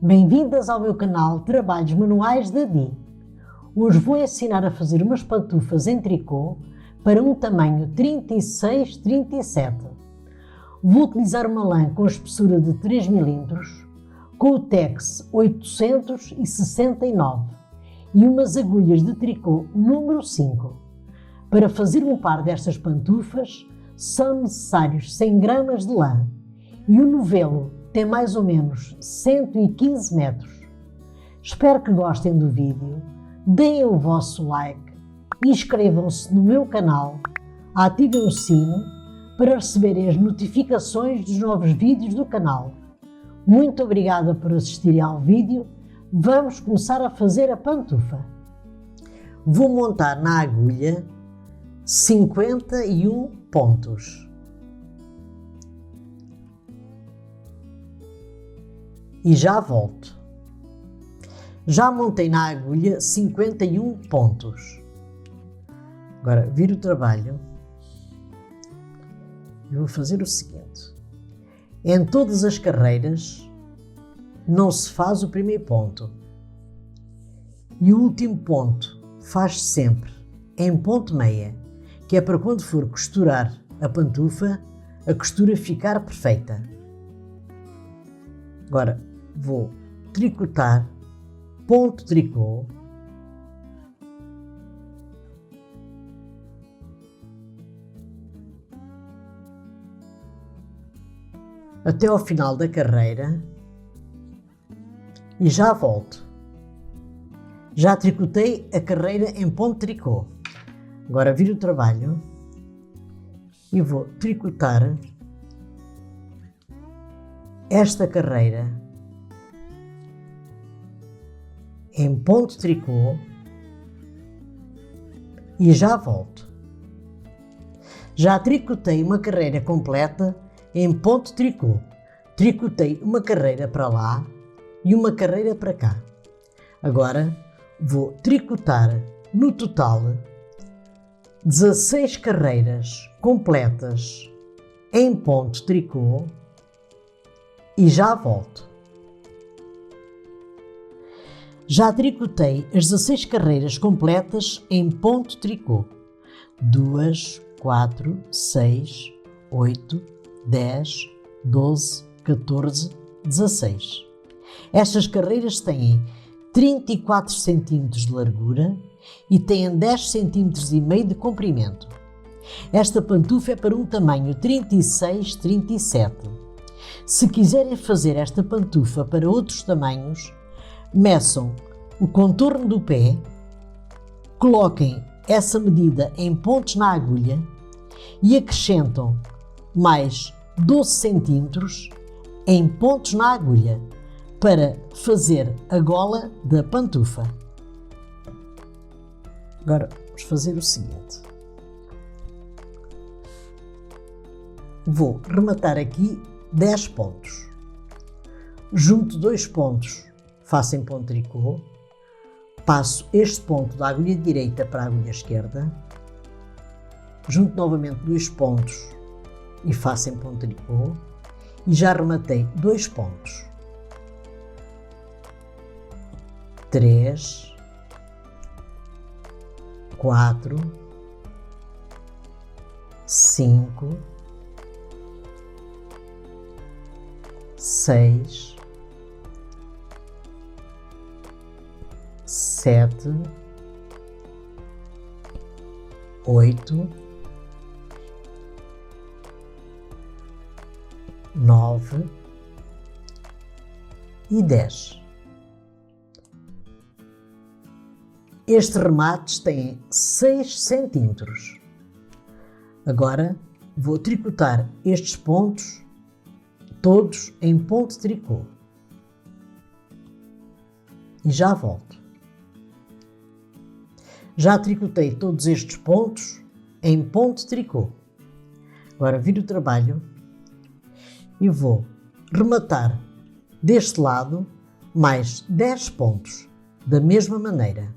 Bem-vindas ao meu canal Trabalhos Manuais da Di. Hoje vou ensinar a fazer umas pantufas em tricô para um tamanho 36-37. Vou utilizar uma lã com espessura de 3 mm, com o Tex 869 e umas agulhas de tricô número 5. Para fazer um par destas pantufas são necessários 100 gramas de lã e o novelo tem mais ou menos 115 metros. Espero que gostem do vídeo, deem o vosso like, inscrevam-se no meu canal, ativem o sino para receberem as notificações dos novos vídeos do canal. Muito obrigada por assistirem ao vídeo. Vamos começar a fazer a pantufa. Vou montar na agulha 51 pontos. E já volto. Já montei na agulha 51 pontos. Agora viro o trabalho e vou fazer o seguinte. Em todas as carreiras não se faz o primeiro ponto. E o último ponto faz-se sempre em ponto meia, que é para quando for costurar a pantufa, a costura ficar perfeita. Agora vou tricotar ponto tricô, até ao final da carreira e já volto. Já tricotei a carreira em ponto tricô. Agora viro o trabalho e vou tricotar esta carreira em ponto tricô e já volto. Já tricotei uma carreira completa em ponto tricô. Tricotei uma carreira para lá e uma carreira para cá. Agora vou tricotar no total 16 carreiras completas em ponto tricô e já volto. Já tricotei as 16 carreiras completas em ponto tricô. 2, 4, 6, 8, 10, 12, 14, 16. Estas carreiras têm 34 cm de largura e têm 10 cm e meio de comprimento. Esta pantufa é para um tamanho 36-37. Se quiserem fazer esta pantufa para outros tamanhos, meçam o contorno do pé, coloquem essa medida em pontos na agulha e acrescentam mais 12 cm em pontos na agulha para fazer a gola da pantufa. Agora vamos fazer o seguinte. Vou rematar aqui 10 pontos. Junto 2 pontos, faço em ponto tricô, passo este ponto da agulha direita para a agulha esquerda, junto novamente 2 pontos e faço em ponto tricô e já rematei 2 pontos. 3, 4, 5, 6, 7, 8, 9 e 10. Estes remates têm 6 cm. Agora vou tricotar estes pontos todos em ponto tricô e já volto. Já tricotei todos estes pontos em ponto tricô. Agora viro o trabalho e vou rematar deste lado mais 10 pontos da mesma maneira.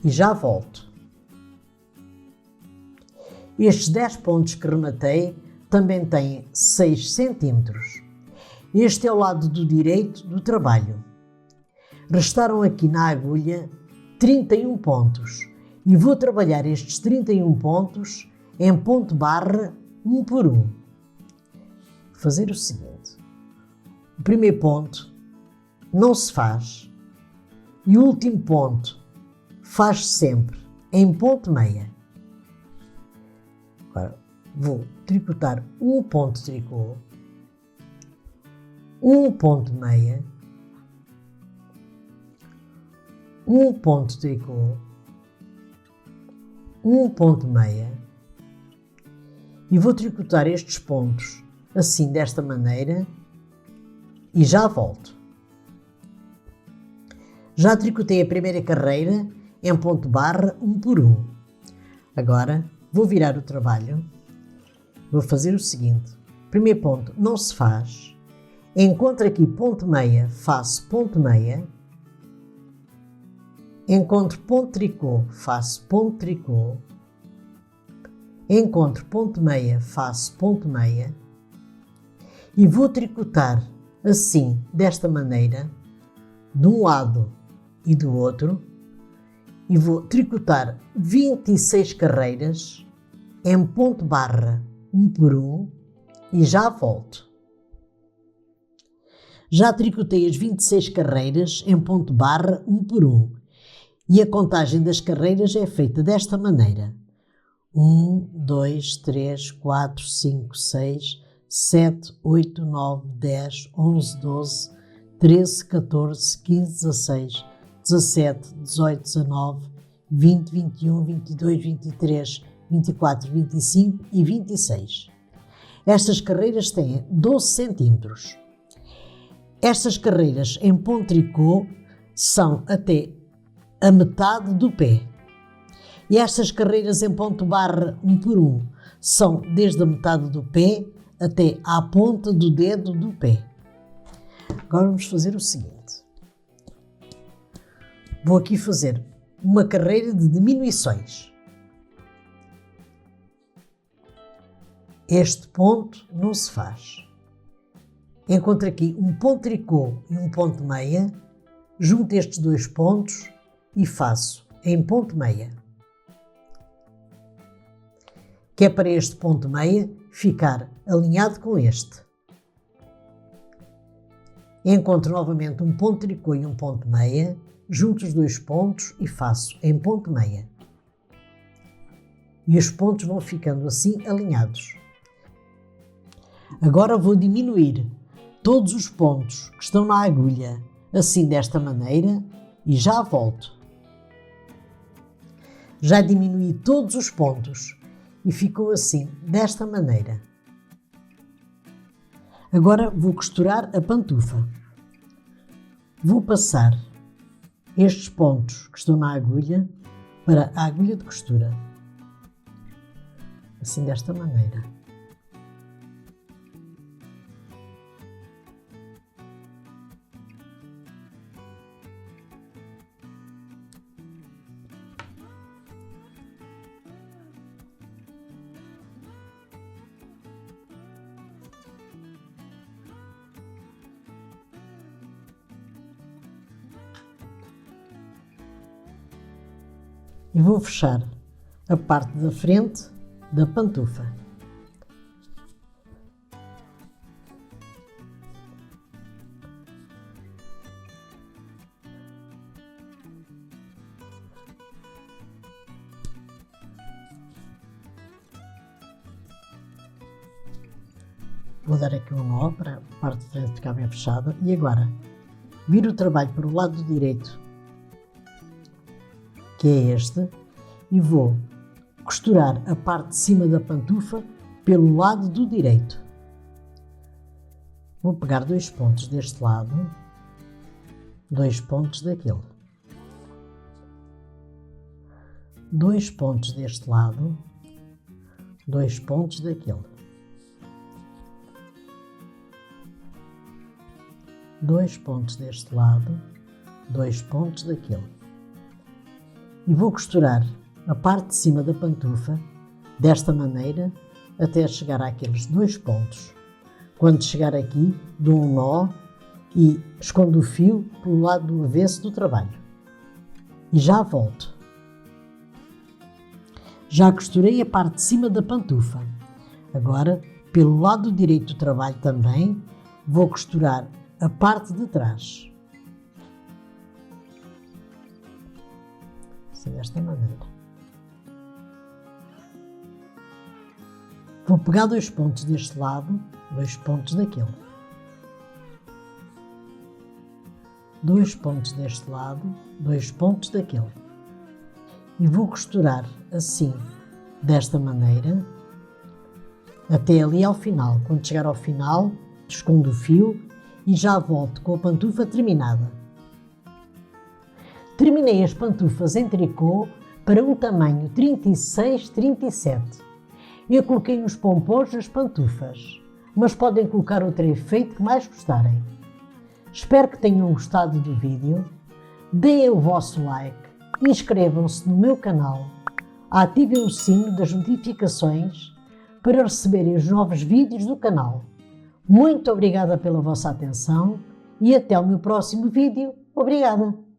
e já volto. Estes 10 pontos que rematei também têm 6 centímetros. Este é o lado do direito do trabalho. Restaram aqui na agulha 31 pontos e vou trabalhar estes 31 pontos em ponto barra, um por um. Vou fazer o seguinte: o primeiro ponto não se faz e o último ponto faz sempre em ponto meia. Agora vou tricotar um ponto de tricô, um ponto meia, um ponto de tricô, um ponto meia e vou tricotar estes pontos assim desta maneira e já volto. Já tricotei a primeira carreira em ponto barra, um por um. Agora vou virar o trabalho, vou fazer o seguinte: primeiro ponto não se faz, encontro aqui ponto meia, faço ponto meia, encontro ponto tricô, faço ponto tricô, encontro ponto meia, faço ponto meia e vou tricotar assim, desta maneira, de um lado e do outro, e vou tricotar 26 carreiras em ponto barra, um por um, e já volto. Já tricotei as 26 carreiras em ponto barra, um por um, e a contagem das carreiras é feita desta maneira: 1, 2, 3, 4, 5, 6, 7, 8, 9, 10, 11, 12, 13, 14, 15, 16, 17, 18, 19, 20, 21, 22, 23, 24, 25 e 26. Estas carreiras têm 12 centímetros. Estas carreiras em ponto tricô são até a metade do pé. E estas carreiras em ponto barra, um por um, são desde a metade do pé até à ponta do dedo do pé. Agora vamos fazer o seguinte: vou aqui fazer uma carreira de diminuições. Este ponto não se faz. Encontro aqui um ponto tricô e um ponto meia, junto estes dois pontos e faço em ponto meia, que é para este ponto meia ficar alinhado com este. Encontro novamente um ponto tricô e um ponto meia, junto os dois pontos e faço em ponto meia. E os pontos vão ficando assim alinhados. Agora vou diminuir todos os pontos que estão na agulha, assim desta maneira, e já volto. Já diminui todos os pontos e ficou assim, desta maneira. Agora vou costurar a pantufa. Vou passar estes pontos que estão na agulha para a agulha de costura. Assim desta maneira. E vou fechar a parte da frente da pantufa. Vou dar aqui um nó para a parte de frente ficar bem fechada e agora viro o trabalho para o lado direito, que é este, e vou costurar a parte de cima da pantufa pelo lado do direito. Vou pegar 2 pontos deste lado, 2 pontos daquele. 2 pontos deste lado, 2 pontos daquele. 2 pontos deste lado, 2 pontos daquele. E vou costurar a parte de cima da pantufa desta maneira até chegar àqueles 2 pontos. Quando chegar aqui, dou um nó e escondo o fio pelo lado do avesso do trabalho. E já volto. Já costurei a parte de cima da pantufa. Agora, pelo lado direito do trabalho também, vou costurar a parte de trás. Assim, desta maneira. Vou pegar 2 pontos deste lado, 2 pontos daquele. 2 pontos deste lado, 2 pontos daquele. E vou costurar assim, desta maneira, até ali ao final. Quando chegar ao final, escondo o fio e já volto com a pantufa terminada. Terminei as pantufas em tricô para um tamanho 36-37. Eu coloquei uns pompons nas pantufas, mas podem colocar outro efeito que mais gostarem. Espero que tenham gostado do vídeo. Deem o vosso like, inscrevam-se no meu canal, ativem o sino das notificações para receberem os novos vídeos do canal. Muito obrigada pela vossa atenção e até o meu próximo vídeo. Obrigada!